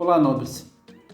Olá, nobres!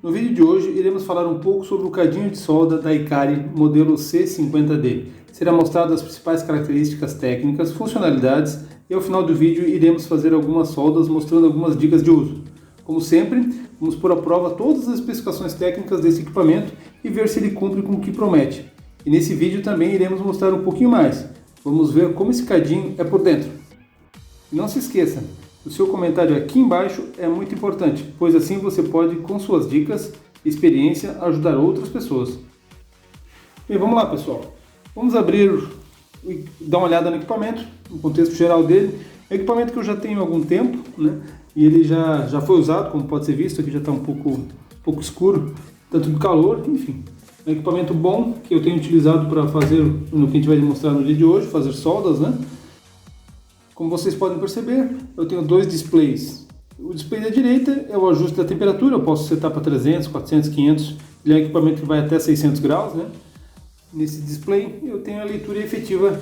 No vídeo de hoje iremos falar um pouco sobre o cadinho de solda da Ikari modelo C50D. Será mostrado as principais características técnicas, funcionalidades e ao final do vídeo iremos fazer algumas soldas mostrando algumas dicas de uso. Como sempre, vamos pôr à prova todas as especificações técnicas desse equipamento e ver se ele cumpre com o que promete. E nesse vídeo também iremos mostrar um pouquinho mais. Vamos ver como esse cadinho é por dentro. E não se esqueça, o seu comentário aqui embaixo é muito importante, pois assim você pode, com suas dicas e experiência, ajudar outras pessoas. E vamos lá, pessoal. Vamos abrir e dar uma olhada no equipamento, no contexto geral dele. É um equipamento que eu já tenho há algum tempo, né? E ele já foi usado, como pode ser visto, aqui já está um pouco escuro, tanto do calor, enfim. É um equipamento bom que eu tenho utilizado para fazer, no que a gente vai mostrar no dia de hoje, fazer soldas, né? Como vocês podem perceber, eu tenho dois displays. O display da direita é o ajuste da temperatura, eu posso setar para 300, 400, 500. Ele é um equipamento que vai até 600 graus, né? Nesse display eu tenho a leitura efetiva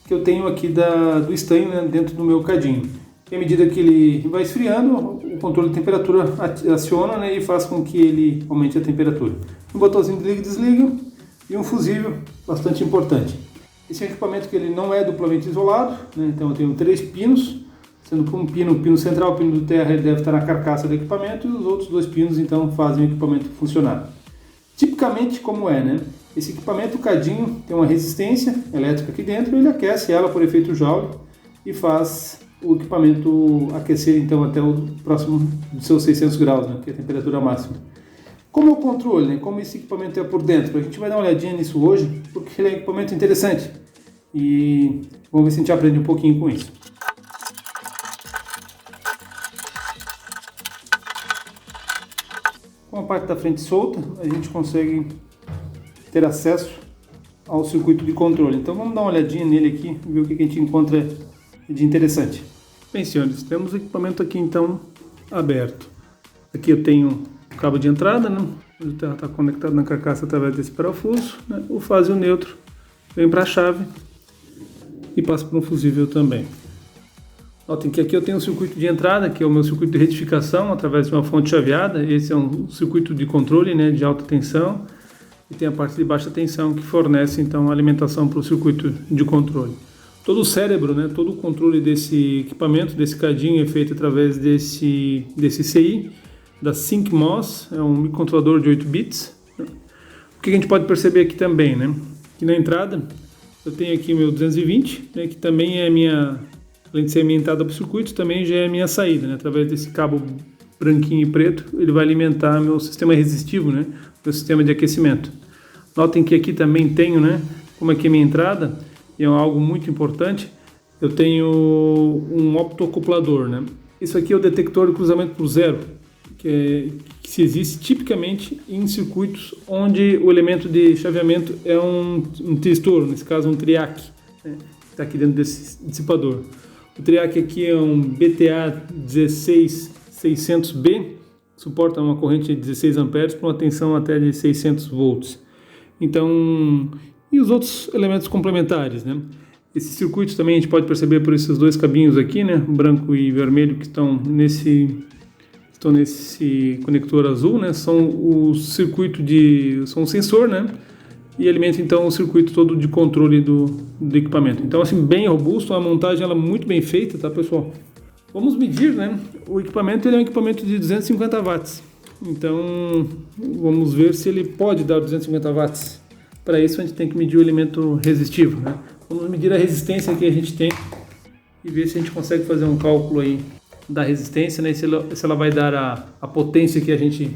que eu tenho aqui do estanho, né, dentro do meu cadinho. E à medida que ele vai esfriando, o controle de temperatura aciona, né, e faz com que ele aumente a temperatura. Um botãozinho de liga e desliga e um fusível bastante importante. Esse é um equipamento que ele não é duplamente isolado, né? Então eu tenho 3 pinos, sendo que um pino central, o pino do terra, ele deve estar na carcaça do equipamento e os outros 2 pinos então fazem o equipamento funcionar. Tipicamente como é, né? Esse equipamento, o cadinho, tem uma resistência elétrica aqui dentro, ele aquece ela por efeito Joule e faz o equipamento aquecer então até o próximo dos seus 600 graus, né? Que é a temperatura máxima. Como é o controle, né? Como esse equipamento é por dentro? A gente vai dar uma olhadinha nisso hoje, porque ele é um equipamento interessante. E vamos ver se a gente aprende um pouquinho com isso. Com a parte da frente solta, a gente consegue ter acesso ao circuito de controle. Então vamos dar uma olhadinha nele aqui, ver o que a gente encontra de interessante. Bem, senhores, temos o equipamento aqui então aberto. Aqui eu tenho o cabo de entrada, né? Ele está conectado na carcaça através desse parafuso, né? O fase e o neutro vem para a chave e passa para um fusível também. Notem que aqui eu tenho um circuito de entrada, que é o meu circuito de retificação através de uma fonte chaveada. Esse é um circuito de controle, né, de alta tensão, e tem a parte de baixa tensão que fornece então a alimentação para o circuito de controle. Todo o cérebro, né, todo o controle desse equipamento, desse cadinho, é feito através desse CI, da SyncMOS, é um microcontrolador de 8 bits. O que a gente pode perceber aqui também, né? Que na entrada eu tenho aqui o meu 220, né, que também é minha, além de ser a minha entrada para o circuito, também já é a minha saída, né? Através desse cabo branquinho e preto, ele vai alimentar meu sistema resistivo, né? Meu sistema de aquecimento. Notem que aqui também tenho, né? Como aqui é minha entrada, e é algo muito importante, eu tenho um optoacoplador, né? Isso aqui é o detector de cruzamento por zero, que se existe tipicamente em circuitos onde o elemento de chaveamento é um tristor, nesse caso um triac, né? Está aqui dentro desse dissipador. O triac aqui é um BTA 16600B, suporta uma corrente de 16 amperes para uma tensão até de 600 volts. Então, e os outros elementos complementares, né? Esses circuitos também a gente pode perceber por esses dois cabinhos aqui, né? Branco e vermelho, que estão nesse conector azul, né? São o circuito são um sensor, né? E alimenta então o circuito todo de controle do equipamento. Então, assim, bem robusto, uma montagem ela muito bem feita, tá, pessoal? Vamos medir, né? O equipamento ele é um equipamento de 250 watts. Então, vamos ver se ele pode dar 250 watts. Para isso, a gente tem que medir o elemento resistivo, né? Vamos medir a resistência que a gente tem e ver se a gente consegue fazer um cálculo aí da resistência, né? E se ela vai dar a potência que a gente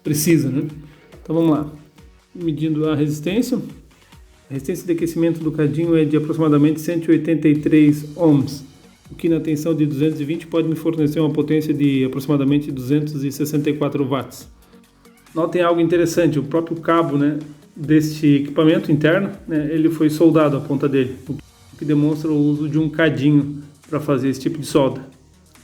precisa, né? Então, vamos lá. Medindo a resistência de aquecimento do cadinho é de aproximadamente 183 ohms, o que na tensão de 220 pode me fornecer uma potência de aproximadamente 264 watts. Notem algo interessante, o próprio cabo, né, deste equipamento interno, né, ele foi soldado a ponta dele, o que demonstra o uso de um cadinho para fazer esse tipo de solda.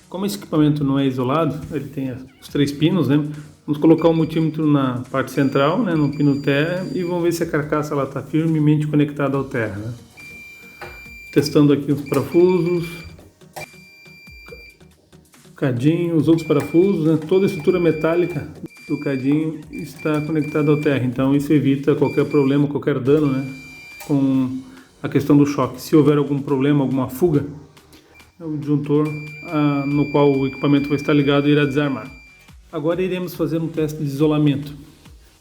Como esse equipamento não é isolado, ele tem os 3 pinos, né? Vamos colocar o multímetro na parte central, né, no pino terra, e vamos ver se a carcaça está firmemente conectada ao terra, né? Testando aqui os parafusos. cadinho, os outros parafusos, né? Toda a estrutura metálica do cadinho está conectada ao terra, então isso evita qualquer problema, qualquer dano, né? Com a questão do choque. Se houver algum problema, alguma fuga, o disjuntor no qual o equipamento vai estar ligado irá desarmar. Agora iremos fazer um teste de isolamento.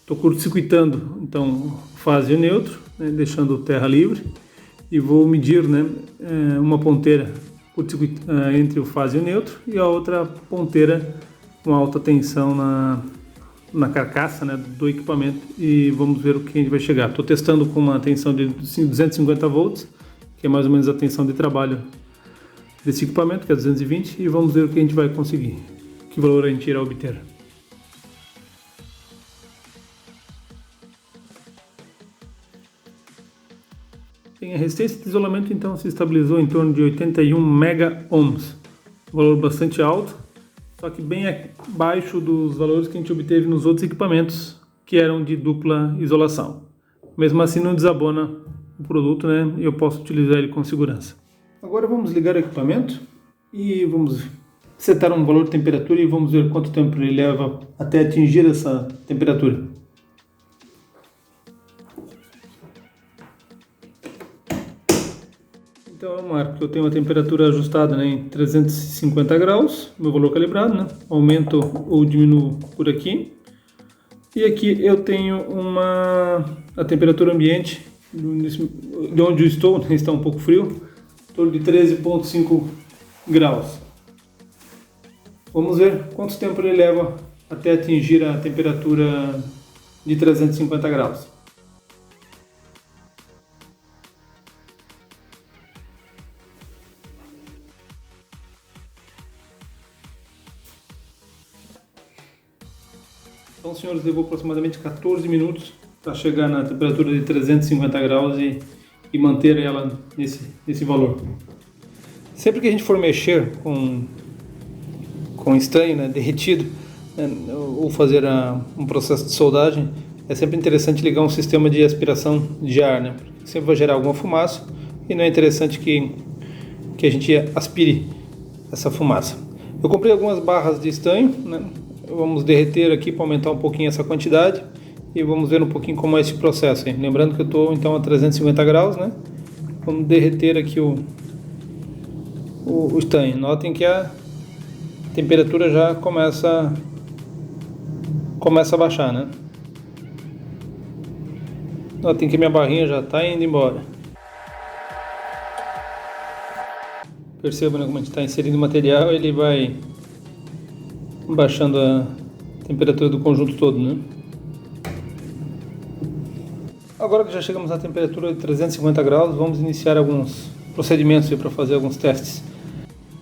Estou curto-circuitando então fase e neutro, né? Deixando o terra livre, e vou medir, né? Uma ponteira entre o fase e o neutro e a outra ponteira com alta tensão na carcaça, né, do equipamento, e vamos ver o que a gente vai chegar. Estou testando com uma tensão de 250 volts, que é mais ou menos a tensão de trabalho desse equipamento, que é 220, e vamos ver o que a gente vai conseguir, que valor a gente irá obter. Bem, a resistência de isolamento então se estabilizou em torno de 81 mega-ohms, um valor bastante alto, só que bem abaixo dos valores que a gente obteve nos outros equipamentos que eram de dupla isolação. Mesmo assim não desabona o produto, né? E eu posso utilizar ele com segurança. Agora vamos ligar o equipamento e vamos setar um valor de temperatura e vamos ver quanto tempo ele leva até atingir essa temperatura. Então eu marco que eu tenho uma temperatura ajustada, né, em 350 graus, meu valor calibrado, né? Aumento ou diminuo por aqui. E aqui eu tenho a temperatura ambiente, de onde eu estou, né, está um pouco frio, em torno de 13,5 graus. Vamos ver quanto tempo ele leva até atingir a temperatura de 350 graus. Então, senhores, levou aproximadamente 14 minutos para chegar na temperatura de 350 graus e manter ela nesse valor. Sempre que a gente for mexer com estanho, né, derretido, né, ou fazer um processo de soldagem, é sempre interessante ligar um sistema de aspiração de ar, né, porque sempre vai gerar alguma fumaça e não é interessante que a gente aspire essa fumaça. Eu comprei algumas barras de estanho, né? Vamos derreter aqui para aumentar um pouquinho essa quantidade e vamos ver um pouquinho como é esse processo. Hein? Lembrando que eu estou então a 350 graus, né? Vamos derreter aqui o estanho. Notem que a temperatura já começa a baixar, né? Notem que minha barrinha já está indo embora. Percebam, né, como a gente está inserindo o material, ele vai baixando a temperatura do conjunto todo, né? Agora que já chegamos à temperatura de 350 graus, vamos iniciar alguns procedimentos para fazer alguns testes.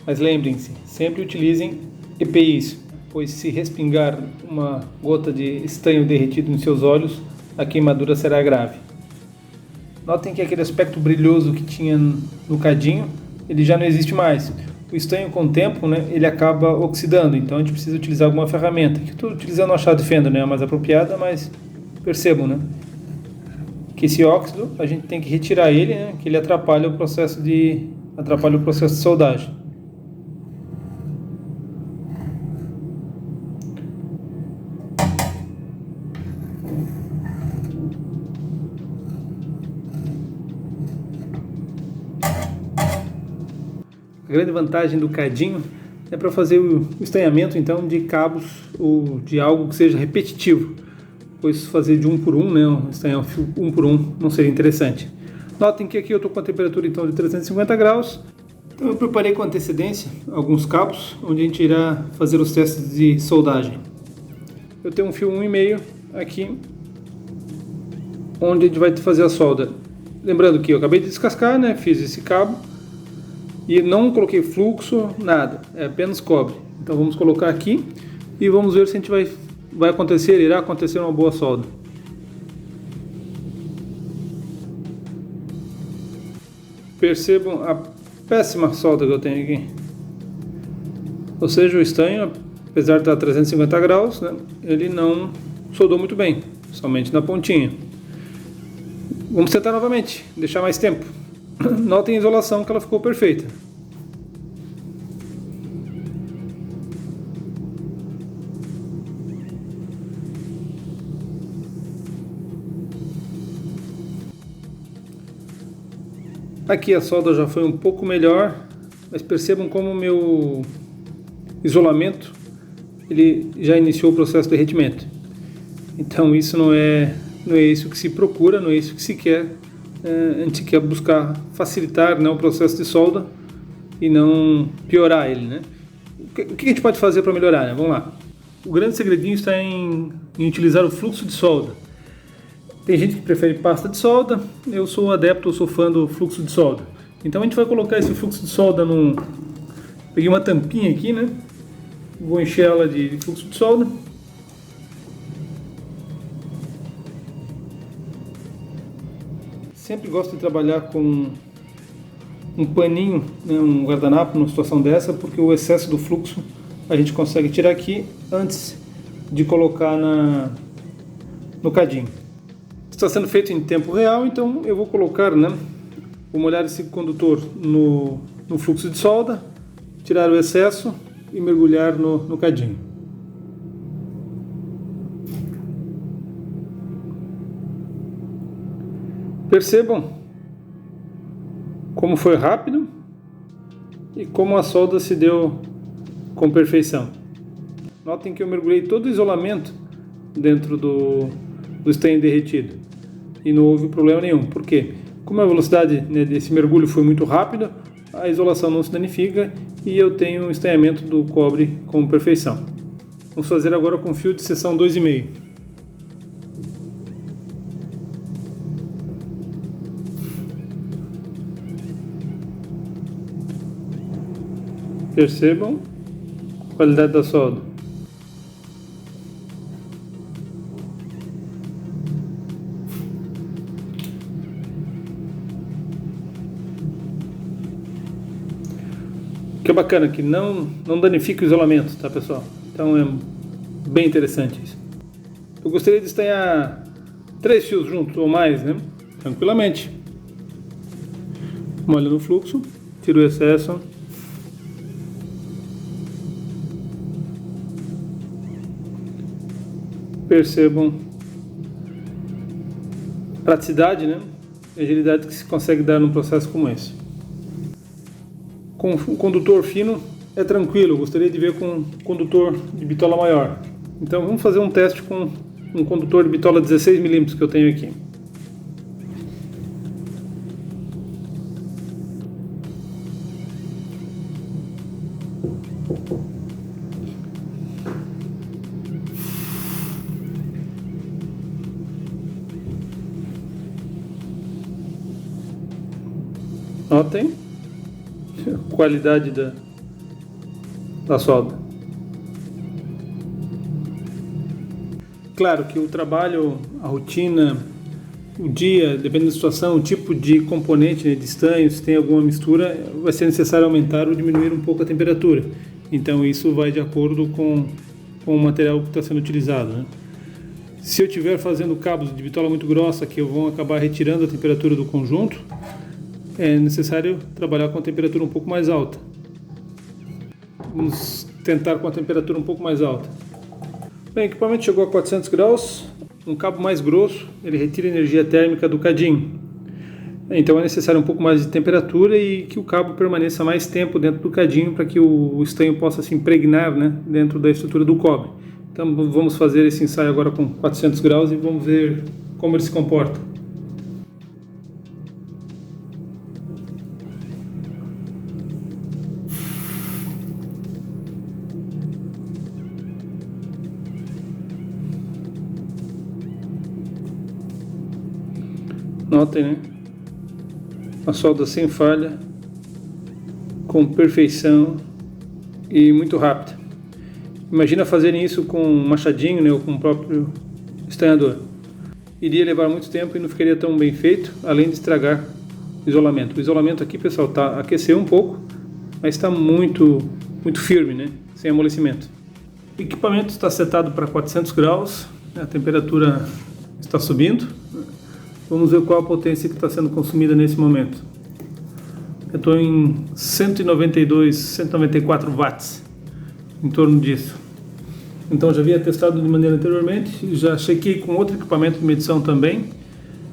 Mas lembrem-se, sempre utilizem EPIs, pois se respingar uma gota de estanho derretido em seus olhos, a queimadura será grave. Notem que aquele aspecto brilhoso que tinha no cadinho, ele já não existe mais. O estanho, com o tempo, né, ele acaba oxidando, então a gente precisa utilizar alguma ferramenta. Aqui eu estou utilizando a chave de fenda, né, a mais apropriada, mas percebam, né, que esse óxido a gente tem que retirar ele, né, que ele atrapalha o processo de soldagem. A grande vantagem do cadinho é para fazer o estanhamento então de cabos ou de algo que seja repetitivo, pois fazer de 1 por 1, né, estanhar um fio 1 por 1 não seria interessante. Notem que aqui eu estou com a temperatura então de 350 graus, então eu preparei com antecedência alguns cabos onde a gente irá fazer os testes de soldagem. Eu tenho um fio 1,5 aqui, onde a gente vai fazer a solda. Lembrando que eu acabei de descascar, né, fiz esse cabo, e não coloquei fluxo, nada, é apenas cobre. Então vamos colocar aqui e vamos ver se a gente irá acontecer uma boa solda. Percebam a péssima solda que eu tenho aqui. Ou seja, o estanho, apesar de estar a 350 graus, né, ele não soldou muito bem, somente na pontinha. Vamos tentar novamente, deixar mais tempo. Notem a isolação, que ela ficou perfeita. Aqui a solda já foi um pouco melhor, mas percebam como o meu isolamento ele já iniciou o processo de derretimento. Então isso não é isso que se procura, não é isso que se quer. A gente quer buscar facilitar, né, o processo de solda e não piorar ele, né? O que a gente pode fazer para melhorar, né? Vamos lá. O grande segredinho está em utilizar o fluxo de solda. Tem gente que prefere pasta de solda, eu sou adepto, eu sou fã do fluxo de solda. Então a gente vai colocar esse fluxo de solda num... Peguei uma tampinha aqui, né? Vou encher ela de fluxo de solda. Sempre gosto de trabalhar com um paninho, né, um guardanapo numa situação dessa, porque o excesso do fluxo a gente consegue tirar aqui antes de colocar no cadinho. Está sendo feito em tempo real, então eu vou colocar, né, vou molhar esse condutor no fluxo de solda, tirar o excesso e mergulhar no cadinho. Percebam como foi rápido e como a solda se deu com perfeição. Notem que eu mergulhei todo o isolamento dentro do estanho derretido e não houve problema nenhum. Por quê? Como a velocidade, né, desse mergulho foi muito rápida, a isolação não se danifica e eu tenho o estanhamento do cobre com perfeição. Vamos fazer agora com fio de seção 2,5. Percebam a qualidade da solda. O que é bacana, que não danifica o isolamento, tá, pessoal? Então é bem interessante isso. Eu gostaria de estanhar 3 fios juntos ou mais, né? Tranquilamente. Molha no fluxo, tira o excesso. Percebam praticidade, né? E agilidade que se consegue dar num processo como esse. Com um condutor fino é tranquilo, eu gostaria de ver com um condutor de bitola maior. Então vamos fazer um teste com um condutor de bitola 16 mm que eu tenho aqui. Notem a qualidade da solda. Claro que o trabalho, a rotina, o dia, dependendo da situação, o tipo de componente, né, de estanho, se tem alguma mistura, vai ser necessário aumentar ou diminuir um pouco a temperatura. Então isso vai de acordo com o material que está sendo utilizado, né? Se eu estiver fazendo cabos de bitola muito grossa que vão acabar retirando a temperatura do conjunto, é necessário trabalhar com a temperatura um pouco mais alta. Vamos tentar com a temperatura um pouco mais alta. Bem, o equipamento chegou a 400 graus, um cabo mais grosso, ele retira a energia térmica do cadinho. Então é necessário um pouco mais de temperatura e que o cabo permaneça mais tempo dentro do cadinho para que o estanho possa se impregnar, né, dentro da estrutura do cobre. Então vamos fazer esse ensaio agora com 400 graus e vamos ver como ele se comporta. Notem, né? A solda sem falha, com perfeição e muito rápida. Imagina fazerem isso com um machadinho, né, ou com o próprio estanhador. Iria levar muito tempo e não ficaria tão bem feito, além de estragar o isolamento. O isolamento aqui, pessoal, aqueceu um pouco, mas está muito firme, né, sem amolecimento. O equipamento está setado para 400 graus, a temperatura está subindo. Vamos ver qual a potência que está sendo consumida nesse momento. Eu estou em 192, 194 watts, em torno disso. Então já havia testado de maneira anteriormente, já chequei com outro equipamento de medição também,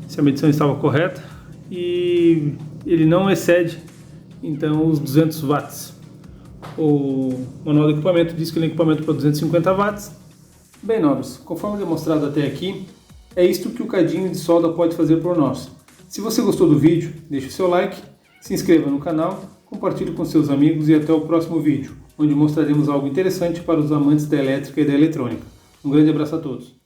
se a medição estava correta, e ele não excede então os 200 watts. O manual do equipamento diz que ele é um equipamento para 250 watts. Bem, nobres, conforme demonstrado até aqui, é isto que o cadinho de solda pode fazer por nós. Se você gostou do vídeo, deixe o seu like, se inscreva no canal, compartilhe com seus amigos e até o próximo vídeo, onde mostraremos algo interessante para os amantes da elétrica e da eletrônica. Um grande abraço a todos.